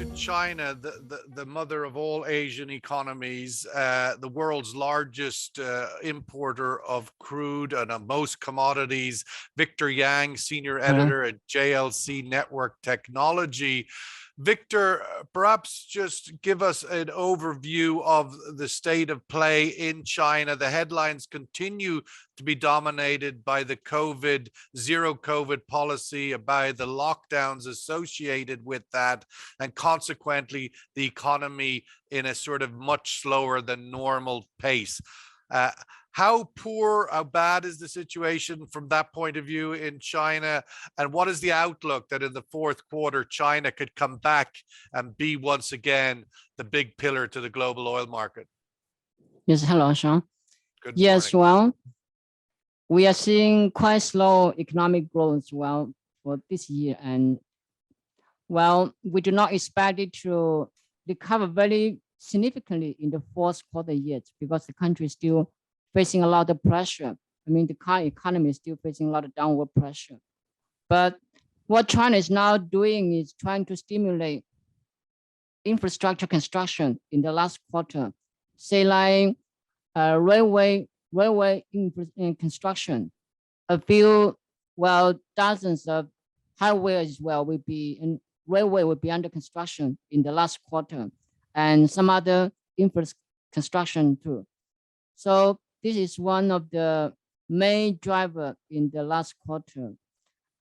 to China, the mother of all Asian economies, the world's largest importer of crude and of most commodities, Victor Yang, senior editor at JLC Network Technology. Victor, perhaps just give us an overview of the state of play in China. The headlines continue to be dominated by the zero COVID policy, by the lockdowns associated with that, and consequently the economy in a sort of much slower than normal pace. How bad is the situation from that point of view in China? And what is the outlook that in the fourth quarter, China could come back and be once again the big pillar to the global oil market? Yes, hello, Sean. Good yes, morning. well, we are seeing quite slow economic growth for this year. And we do not expect it to recover very significantly in the fourth quarter yet, because the country is still facing a lot of pressure. I mean, the current economy is still facing a lot of downward pressure. But what China is now doing is trying to stimulate infrastructure construction in the last quarter, say like railway construction. A few, dozens of highways will be, and railway will be under construction in the last quarter, and some other infrastructure construction too. So this is one of the main driver in the last quarter.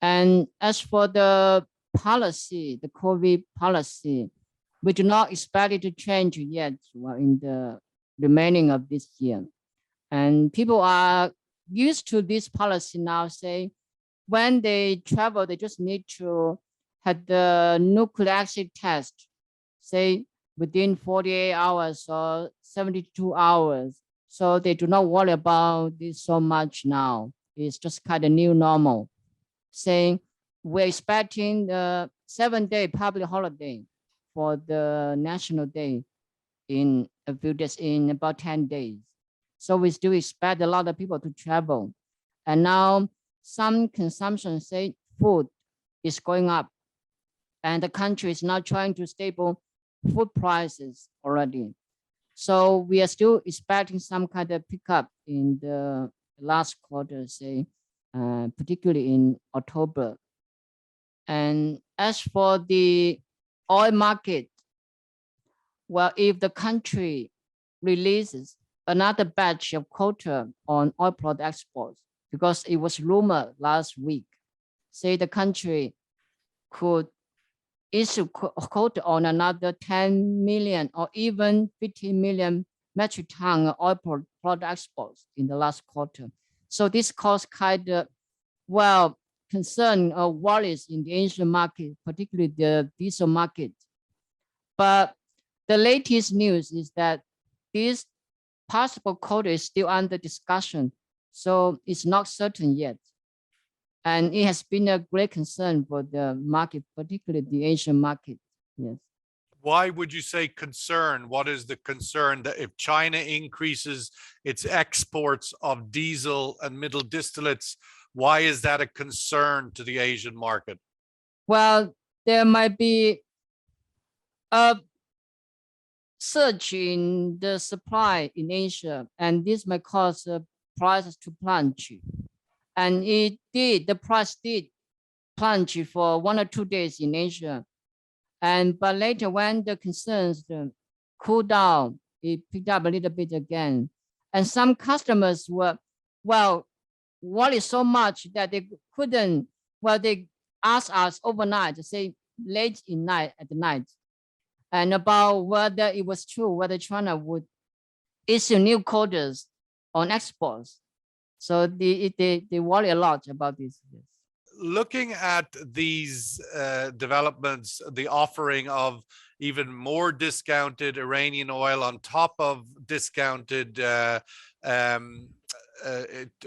And as for the policy, the COVID policy, we do not expect it to change yet in the remaining of this year. And people are used to this policy now, say, when they travel, they just need to have the nucleic acid test, say within 48 hours or 72 hours. So they do not worry about this so much now. It's just kind of new normal. Saying we're expecting the 7-day public holiday for the National Day in a few days, in about 10 days. So we still expect a lot of people to travel. And now some consumption, say food, is going up. And the country is now trying to stable food prices already. So we are still expecting some kind of pickup in the last quarter, say, particularly in October. And as for the oil market, if the country releases another batch of quota on oil product exports, because it was rumored last week, say the country could issue quota on another 10 million or even 15 million metric ton oil product exports in the last quarter. So this caused kind of, concern or worries in the Asian market, particularly the diesel market. But the latest news is that this possible quota is still under discussion, so it's not certain yet. And it has been a great concern for the market, particularly the Asian market. Yes. Why would you say concern? What is the concern that if China increases its exports of diesel and middle distillates, why is that a concern to the Asian market? Well, there might be a surge in the supply in Asia, and this might cause prices to plunge. And the price did plunge for 1 or 2 days in Asia. But later when the concerns cooled down, it picked up a little bit again. And some customers were, worried so much that they couldn't, they asked us overnight, say late at night, and about whether it was true, whether China would issue new quotas on exports. So they worry a lot about this. Looking at these developments, the offering of even more discounted Iranian oil on top of discounted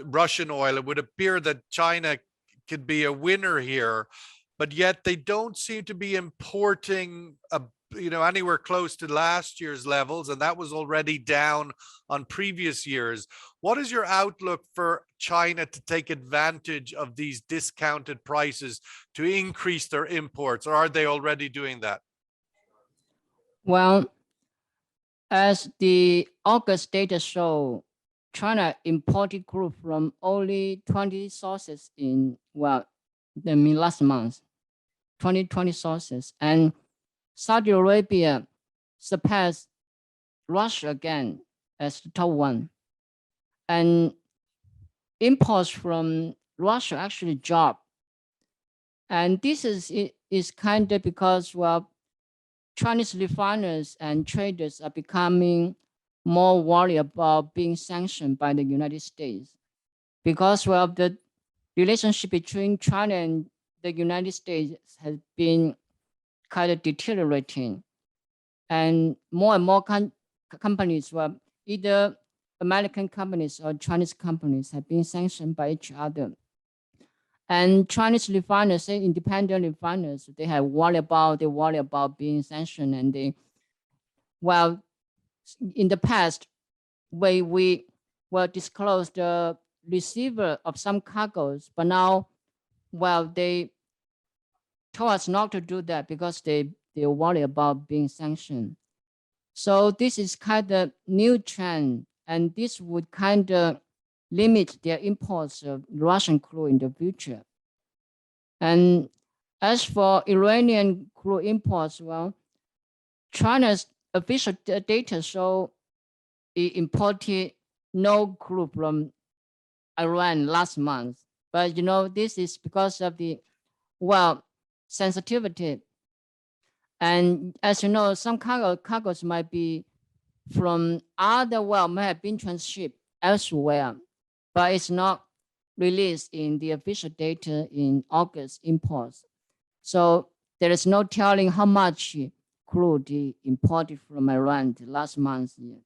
Russian oil, it would appear that China could be a winner here, but yet they don't seem to be importing anywhere close to last year's levels, and that was already down on previous years. What is your outlook for China to take advantage of these discounted prices to increase their imports, or are they already doing that? Well, as the August data show, China imported crude from only 20 sources in, well, last month, 20 sources. And Saudi Arabia surpassed Russia again as the top one. And imports from Russia actually dropped. And this is kind of because, well, Chinese refiners and traders are becoming more worried about being sanctioned by the United States because, well, the relationship between China and the United States has been kind of deteriorating. And more companies, well, either American companies or Chinese companies have been sanctioned by each other. And Chinese refiners, say independent refiners, they worry about being sanctioned. And they, well, in the past, we will disclose the receiver of some cargoes, but now, well, they told us not to do that because they worry about being sanctioned. So this is kind of new trend, and this would kind of limit their imports of Russian crude in the future. And as for Iranian crude imports, well, China's official data show it imported no crude from Iran last month. But you know, this is because of the, well, sensitivity. And as you know, some cargoes might be from other, well, may have been transshipped elsewhere, but it's not released in the official data in August imports. So there is no telling how much crude imported from Iran last month yet.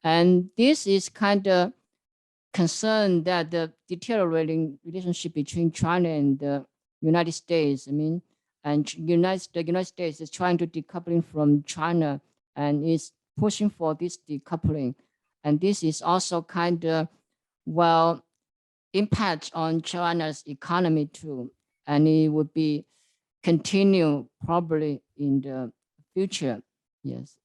And this is kind of concern that the deteriorating relationship between China and the United States, and the United States is trying to decoupling from China and is pushing for this decoupling. And this is also kind of, well, impact on China's economy too. And it would be continue probably in the future. Yes.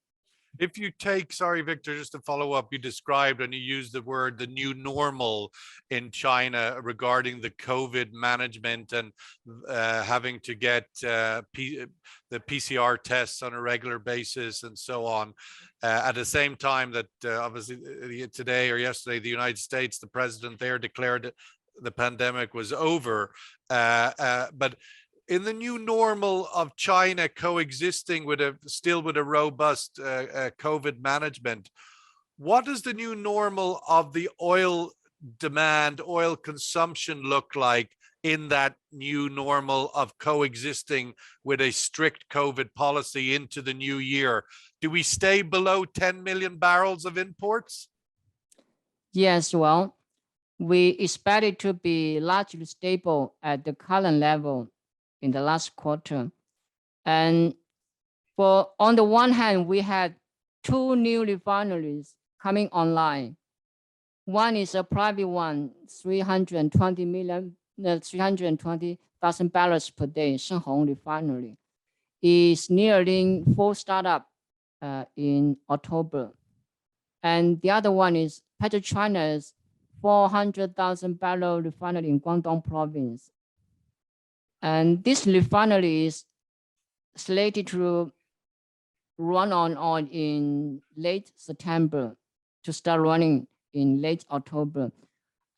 If you take, sorry, Victor, just to follow up, you described and you used the word the new normal in China regarding the COVID management and having to get the PCR tests on a regular basis and so on. At the same time that obviously today or yesterday, the United States, the president there declared the pandemic was over. But in the new normal of China coexisting with a robust COVID management, what does the new normal of the oil demand, oil consumption look like in that new normal of coexisting with a strict COVID policy into the new year? Do we stay below 10 million barrels of imports? Yes, well, we expect it to be largely stable at the current level in the last quarter. And for on the one hand, we had two new refineries coming online. One is a private one, 320,000 barrels per day, Shenhong Refinery. Is nearing full startup in October. And the other one is PetroChina's 400,000 barrel refinery in Guangdong province. And this refinery is slated to run on in late September to start running in late October.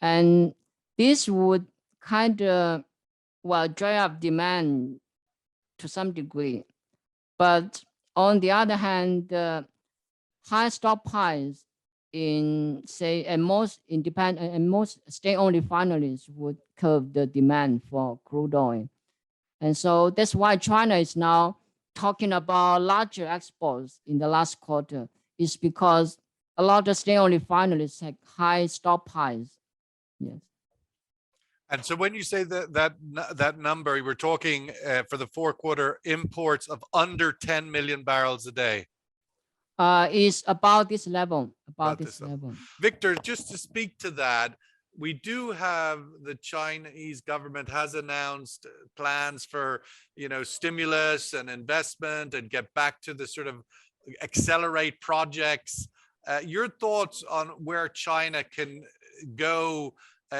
And this would kind of, well, dry up demand to some degree. But on the other hand, the high stockpiles in, say, and most independent and most state-owned refineries would curb the demand for crude oil. And so that's why China is now talking about larger exports in the last quarter, is because a lot of state-owned refineries have high stockpiles. Yes. And so when you say that number, we're talking for the fourth quarter imports of under 10 million barrels a day. Is about this level, about this level. Victor, just to speak to that, we do have the Chinese government has announced plans for, stimulus and investment and get back to the sort of accelerate projects. Your thoughts on where China can go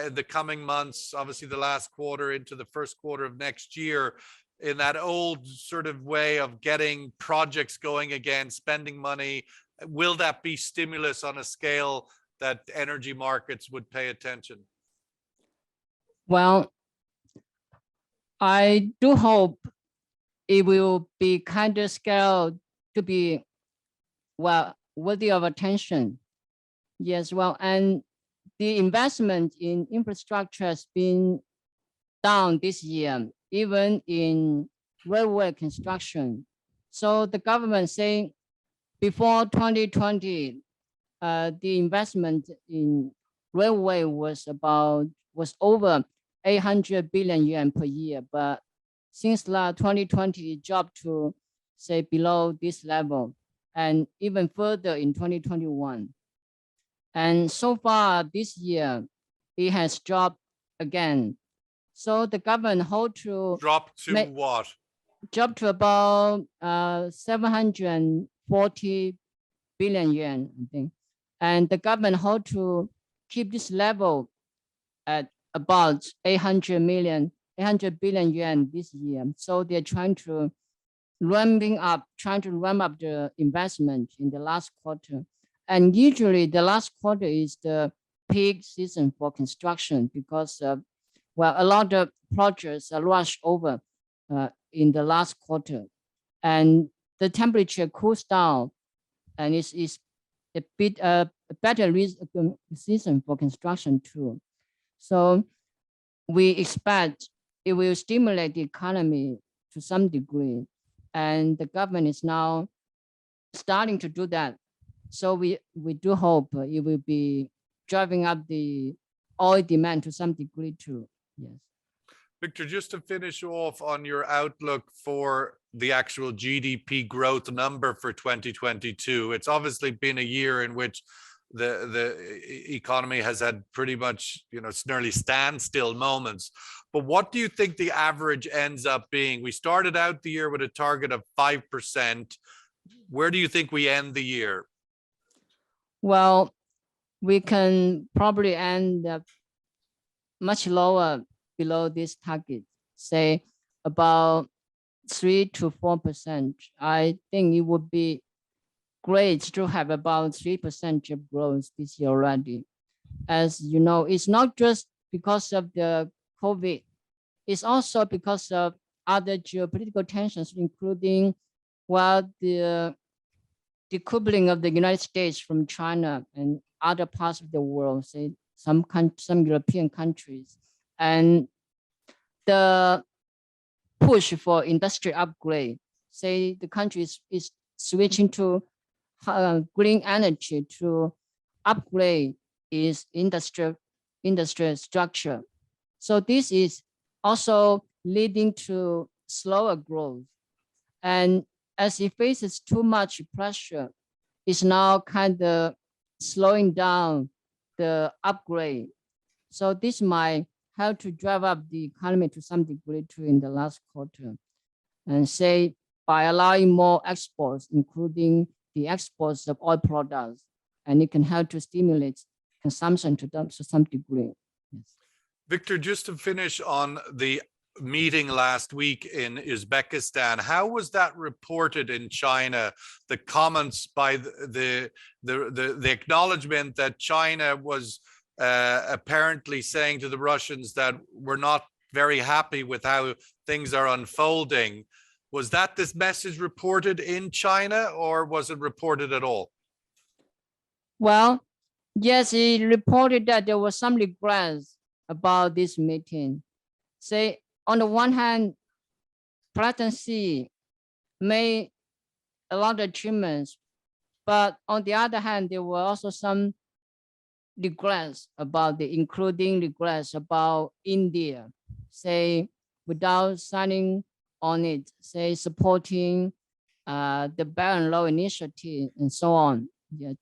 in the coming months, obviously the last quarter into the first quarter of next year, in that old sort of way of getting projects going again, spending money? Will that be stimulus on a scale that energy markets would pay attention? Well, I do hope it will be kind of scale to be, well, worthy of attention. Yes, well, and the investment in infrastructure has been down this year, even in railway construction. So the government saying before 2020, the investment in railway was over 800 billion yuan per year, but since 2020, it dropped to say below this level, and even further in 2021. And so far this year, it has dropped again. So the government hope to drop to what? Drop to about 740 billion yuan, I think. And the government hope to keep this level at about 800 billion yuan this year. So they're trying to ramp up the investment in the last quarter. And usually the last quarter is the peak season for construction because well, a lot of projects are rushed over in the last quarter, and the temperature cools down, and it's a bit a better season for construction too. So we expect it will stimulate the economy to some degree, and the government is now starting to do that. So we do hope it will be driving up the oil demand to some degree too. Yes. Victor, just to finish off on your outlook for the actual GDP growth number for 2022, it's obviously been a year in which the economy has had pretty much, it's nearly standstill moments. But what do you think the average ends up being? We started out the year with a target of 5%. Where do you think we end the year? Well, we can probably end up much lower below this target, say about 3 to 4%. I think it would be great to have about 3% of growth this year already. As you know, it's not just because of the COVID, it's also because of other geopolitical tensions, including, well, the decoupling of the United States from China and other parts of the world, say some European countries, and the push for industry upgrade. Say the country is switching to green energy to upgrade its industrial structure. So this is also leading to slower growth. And as it faces too much pressure, it's now kind of slowing down the upgrade. So this might help to drive up the economy to some degree too in the last quarter. And say by allowing more exports, including the exports of oil products, and it can help to stimulate consumption to some degree. Yes. Victor, just to finish on the meeting last week in Uzbekistan, how was that reported in China? The comments by the acknowledgement that China was apparently saying to the Russians that we're not very happy with how things are unfolding. Was that this message reported in China, or was it reported at all? Well, yes, he reported that there was some regrets about this meeting. Say, on the one hand, President Xi made a lot of achievements, but on the other hand, there were also some regrets including regrets about India, say, without signing on it, say, supporting the Belt and Road Initiative and so on. Yeah.